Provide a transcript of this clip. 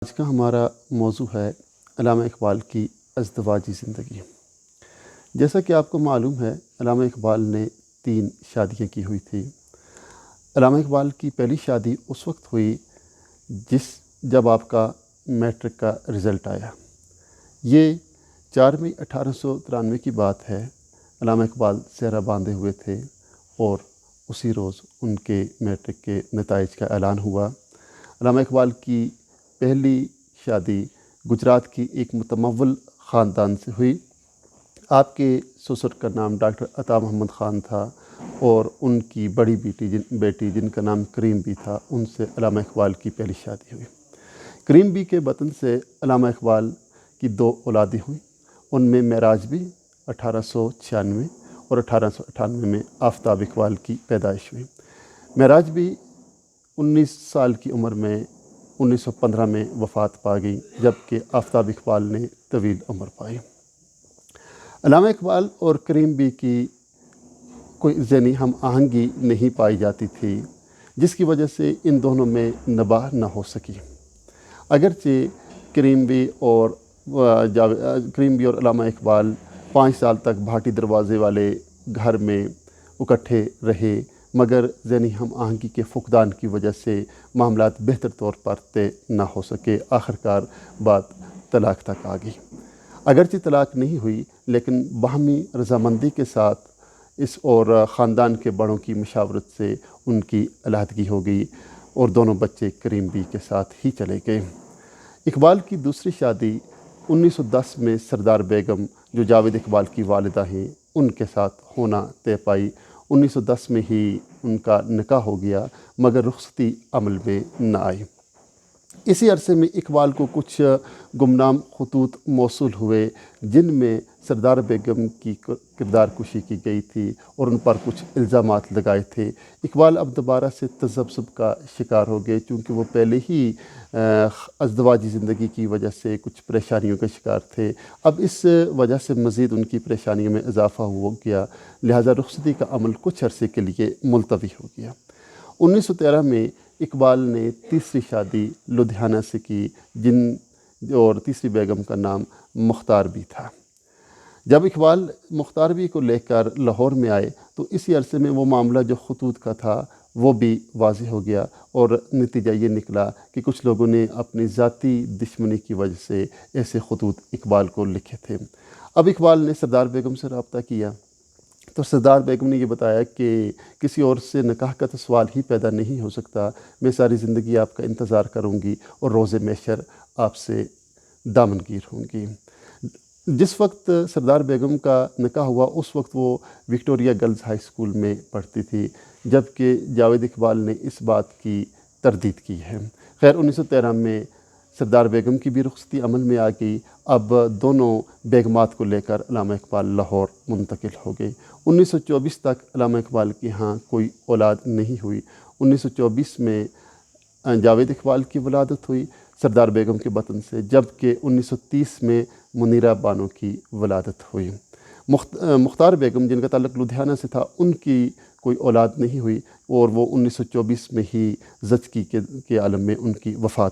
آج کا ہمارا موضوع ہے علامہ اقبال کی ازدواجی زندگی۔ جیسا کہ آپ کو معلوم ہے، علامہ اقبال نے 3 شادیاں کی ہوئی تھی۔ علامہ اقبال کی پہلی شادی اس وقت ہوئی جب آپ کا میٹرک کا رزلٹ آیا۔ یہ 4 مئی 1893 کی بات ہے۔ علامہ اقبال سہرا باندھے ہوئے تھے اور اسی روز ان کے میٹرک کے نتائج کا اعلان ہوا۔ علامہ اقبال کی پہلی شادی گجرات کی ایک متمول خاندان سے ہوئی۔ آپ کے سسر کا نام ڈاکٹر عطا محمد خان تھا اور ان کی بڑی بیٹی جن کا نام کریم بی تھا، ان سے علامہ اقبال کی پہلی شادی ہوئی۔ کریم بی کے وطن سے علامہ اقبال کی 2 اولادیں ہوئیں۔ ان میں معراج بی 1896 اور 1898 میں آفتاب اقبال کی پیدائش ہوئی۔ معراج بی 19 سال کی عمر میں 1915 میں وفات پا گئی، جبکہ آفتاب اقبال نے طویل عمر پائی۔ علامہ اقبال اور کریم بی کی کوئی ذہنی ہم آہنگی نہیں پائی جاتی تھی، جس کی وجہ سے ان دونوں میں نباہ نہ ہو سکی۔ اگرچہ کریم بی اور علامہ اقبال 5 سال تک بھاٹی دروازے والے گھر میں اکٹھے رہے، مگر ذہنی ہم آہنگی کے فقدان کی وجہ سے معاملات بہتر طور پر طے نہ ہو سکے۔ آخرکار بات طلاق تک آ گئی۔ اگرچہ طلاق نہیں ہوئی، لیکن باہمی رضامندی کے ساتھ اور خاندان کے بڑوں کی مشاورت سے ان کی علیحدگی ہو گئی اور دونوں بچے کریم بی کے ساتھ ہی چلے گئے۔ اقبال کی دوسری شادی 1910 میں سردار بیگم، جو جاوید اقبال کی والدہ ہیں، ان کے ساتھ ہونا طے پائی۔ 1910 میں ہی ان کا نکاح ہو گیا، مگر رخصتی عمل میں نہ آئی۔ اسی عرصے میں اقبال کو کچھ گمنام خطوط موصول ہوئے، جن میں سردار بیگم کی کردار کشی کی گئی تھی اور ان پر کچھ الزامات لگائے تھے۔ اقبال اب دوبارہ سے تذبذب کا شکار ہو گئے، چونکہ وہ پہلے ہی ازدواجی زندگی کی وجہ سے کچھ پریشانیوں کا شکار تھے۔ اب اس وجہ سے مزید ان کی پریشانیوں میں اضافہ ہو گیا، لہذا رخصتی کا عمل کچھ عرصے کے لیے ملتوی ہو گیا۔ 1913 میں اقبال نے تیسری شادی لدھیانہ سے کی، اور تیسری بیگم کا نام مختار بی تھا۔ جب اقبال مختار بی کو لے کر لاہور میں آئے تو اسی عرصے میں وہ معاملہ جو خطوط کا تھا وہ بھی واضح ہو گیا، اور نتیجہ یہ نکلا کہ کچھ لوگوں نے اپنی ذاتی دشمنی کی وجہ سے ایسے خطوط اقبال کو لکھے تھے۔ اب اقبال نے سردار بیگم سے رابطہ کیا تو سردار بیگم نے یہ بتایا کہ کسی اور سے نکاح کا تو سوال ہی پیدا نہیں ہو سکتا، میں ساری زندگی آپ کا انتظار کروں گی اور روز محشر آپ سے دامنگیر ہوں گی۔ جس وقت سردار بیگم کا نکاح ہوا اس وقت وہ وکٹوریہ گرلز ہائی اسکول میں پڑھتی تھی، جبکہ جاوید اقبال نے اس بات کی تردید کی ہے۔ خیر، 1913 میں سردار بیگم کی بھی رخصتی عمل میں آ گئی۔ اب دونوں بیگمات کو لے کر علامہ اقبال لاہور منتقل ہو گئے۔ 1924 تک علامہ اقبال کے ہاں کوئی اولاد نہیں ہوئی۔ 1924 میں جاوید اقبال کی ولادت ہوئی سردار بیگم کے وطن سے، جبکہ 1930 میں منیرہ بانو کی ولادت ہوئی۔ مختار بیگم، جن کا تعلق لدھیانہ سے تھا، ان کی کوئی اولاد نہیں ہوئی اور وہ 1924 میں ہی زچگی کے عالم میں ان کی وفات